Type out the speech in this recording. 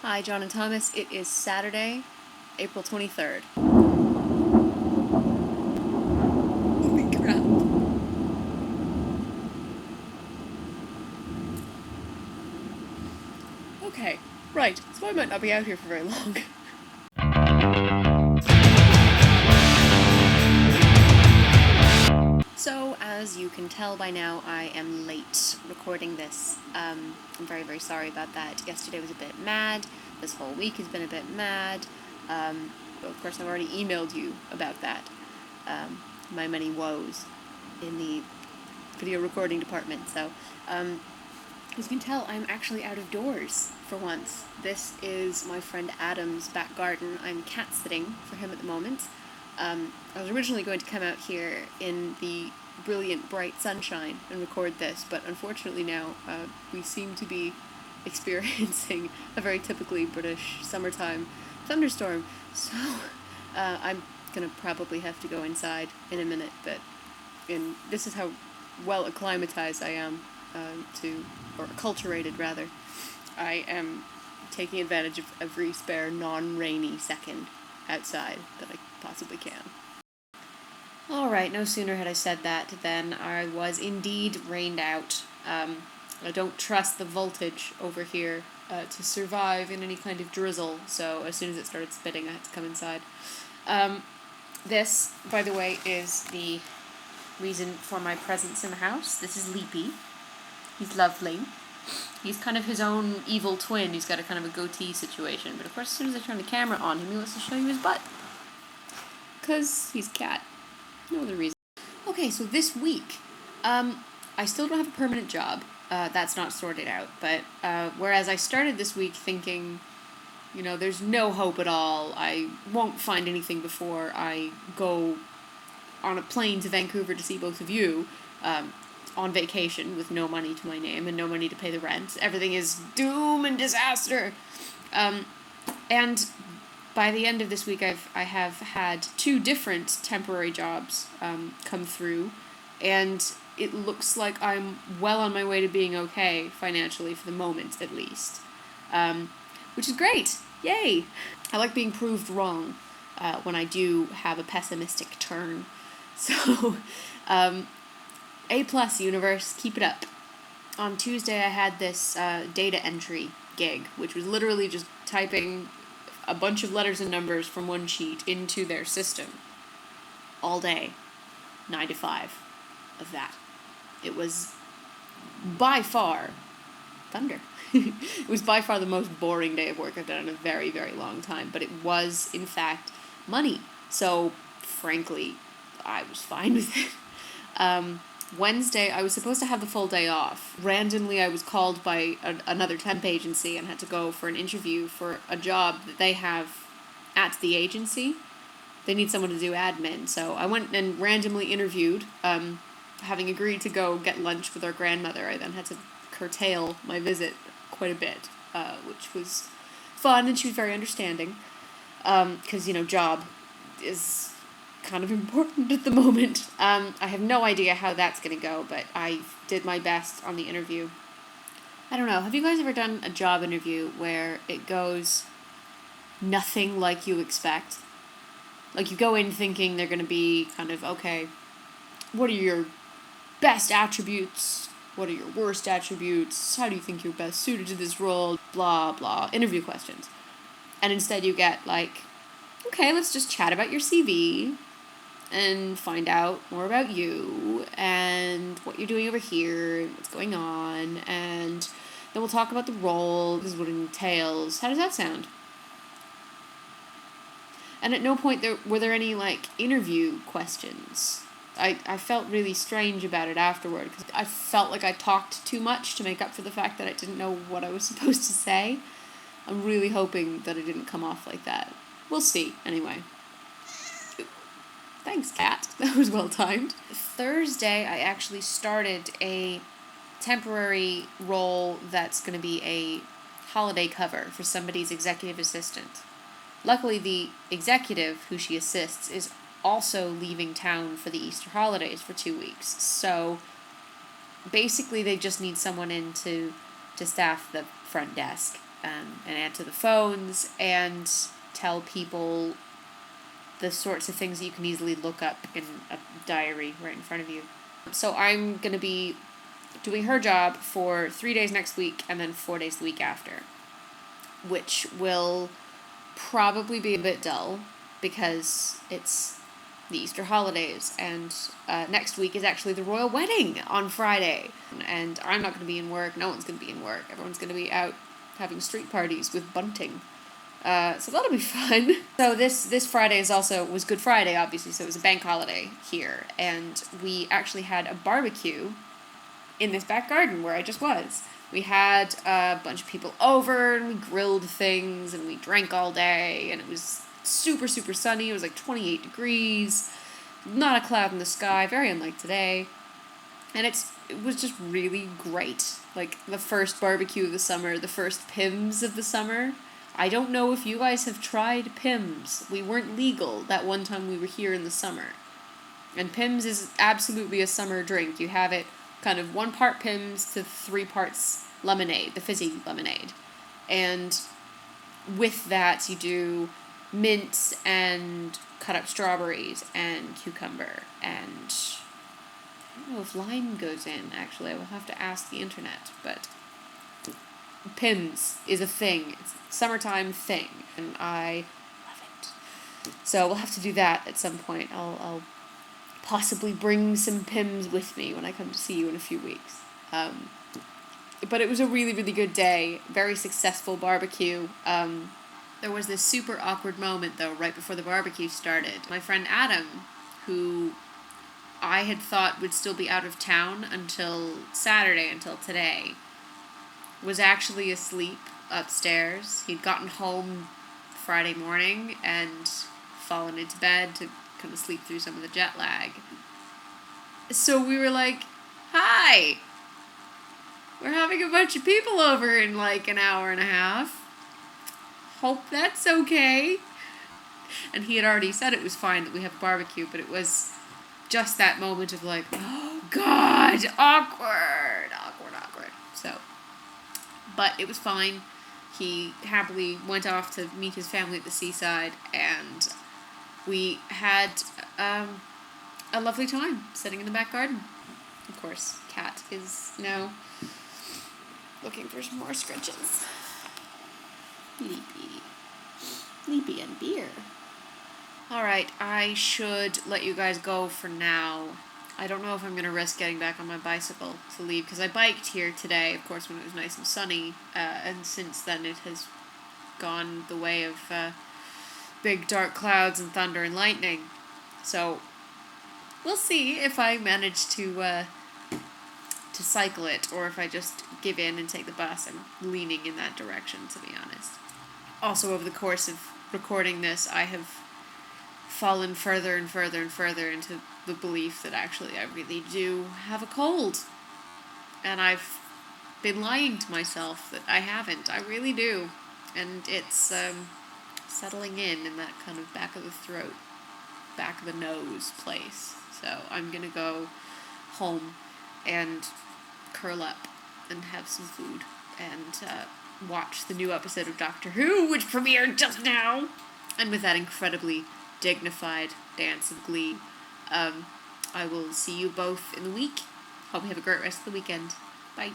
Hi, John and Thomas. It is Saturday, April 23rd. Holy crap. Okay, right. So I might not be out here for very long. So, as you can tell by now, I am late recording this. I'm very, very sorry about that. Yesterday was a bit mad. This whole week has been a bit mad. But of course, I've already emailed you about that. My many woes in the video recording department. So, as you can tell, I'm actually out of doors for once. This is my friend Adam's back garden. I'm cat sitting for him at the moment. I was originally going to come out here in the brilliant, bright sunshine and record this, but unfortunately now we seem to be experiencing a very typically British summertime thunderstorm. So I'm going to probably have to go inside in a minute, but this is how well acclimatized I am or acculturated rather. I am taking advantage of every spare non-rainy second outside that I possibly can. Alright, no sooner had I said that than I was indeed rained out. I don't trust the voltage over here to survive in any kind of drizzle, so as soon as it started spitting I had to come inside. This, by the way, is the reason for my presence in the house. This is Leapy. He's lovely. He's kind of his own evil twin. He's got a kind of a goatee situation, but of course as soon as I turn the camera on him, he wants to show you his butt. Because he's a cat. No other reason. Okay, so this week, I still don't have a permanent job. That's not sorted out. But whereas I started this week thinking, there's no hope at all. I won't find anything before I go on a plane to Vancouver to see both of you on vacation with no money to my name and no money to pay the rent. Everything is doom and disaster. And by the end of this week, I have had 2 different temporary jobs come through, and it looks like I'm well on my way to being okay financially for the moment, at least, which is great. Yay! I like being proved wrong when I do have a pessimistic turn. So, A+ universe, keep it up. On Tuesday, I had this data entry gig, which was literally just typing a bunch of letters and numbers from one sheet into their system all day, 9 to 5 of that. It was by far thunder. It was by far the most boring day of work I've done in a very, very long time, but it was, in fact, money. So, frankly, I was fine with it. Wednesday, I was supposed to have the full day off. Randomly, I was called by another temp agency and had to go for an interview for a job that they have at the agency. They need someone to do admin, so I went and randomly interviewed. Having agreed to go get lunch with our grandmother, I then had to curtail my visit quite a bit, which was fun, and she was very understanding. Because, job is kind of important at the moment. I have no idea how that's going to go, but I did my best on the interview. I don't know, have you guys ever done a job interview where it goes nothing like you expect? Like, you go in thinking they're going to be kind of, okay, what are your best attributes? What are your worst attributes? How do you think you're best suited to this role? Blah, blah, interview questions. And instead you get, like, okay, let's just chat about your CV and find out more about you and what you're doing over here and what's going on, and then we'll talk about the role. This is what it entails. How does that sound? And at no point were there any, interview questions. I felt really strange about it afterward, because I felt like I talked too much to make up for the fact that I didn't know what I was supposed to say. I'm really hoping that it didn't come off like that. We'll see, anyway. Thanks, cat. That was well timed. Thursday, I actually started a temporary role that's going to be a holiday cover for somebody's executive assistant. Luckily, the executive who she assists is also leaving town for the Easter holidays for 2 weeks. So basically, they just need someone in to staff the front desk. and answer the phones and tell people the sorts of things that you can easily look up in a diary right in front of you. So I'm going to be doing her job for 3 days next week and then 4 days the week after, which will probably be a bit dull because it's the Easter holidays, and next week is actually the royal wedding on Friday, and I'm not going to be in work. No one's going to be in work. Everyone's going to be out having street parties with bunting. So that'll be fun. So this Friday was Good Friday, obviously, so it was a bank holiday here, and we actually had a barbecue in this back garden where I just was. We had a bunch of people over, and we grilled things, and we drank all day, and it was super, super sunny. It was like 28 degrees, not a cloud in the sky, very unlike today. And it was just really great. Like, the first barbecue of the summer, the first Pims of the summer. I don't know if you guys have tried Pims. We weren't legal that one time we were here in the summer. And Pims is absolutely a summer drink. You have it kind of 1 part Pims to 3 parts lemonade, the fizzy lemonade. And with that, you do mint and cut up strawberries and cucumber, and I don't know if lime goes in, actually. I will have to ask the internet, but Pims is a thing. It's a summertime thing, and I love it. So we'll have to do that at some point. I'll possibly bring some Pims with me when I come to see you in a few weeks. But it was a really, really good day. Very successful barbecue. There was this super awkward moment, though, right before the barbecue started. My friend Adam, who I had thought would still be out of town until Saturday, until today, was actually asleep upstairs. He'd gotten home Friday morning and fallen into bed to kind of sleep through some of the jet lag. So we were like, hi! We're having a bunch of people over in like an hour and a half. Hope that's okay. And he had already said it was fine that we have a barbecue, but it was just that moment of like, oh God, awkward. So, but it was fine. He happily went off to meet his family at the seaside, and we had a lovely time sitting in the back garden. Of course, Kat is now looking for some more scritches. Leapy and beer. Alright, I should let you guys go for now. I don't know if I'm going to risk getting back on my bicycle to leave, because I biked here today, of course, when it was nice and sunny, and since then it has gone the way of big dark clouds and thunder and lightning. So, we'll see if I manage to cycle it, or if I just give in and take the bus. I'm leaning in that direction, to be honest. Also, over the course of recording this, I have fallen further and further and further into the belief that actually I really do have a cold. And I've been lying to myself that I haven't. I really do. And it's settling in that kind of back of the throat, back of the nose place. So I'm going to go home and curl up and have some food and watch the new episode of Doctor Who, which premiered just now. And with that incredibly dignified dance of glee, I will see you both in the week. Hope you have a great rest of the weekend. Bye.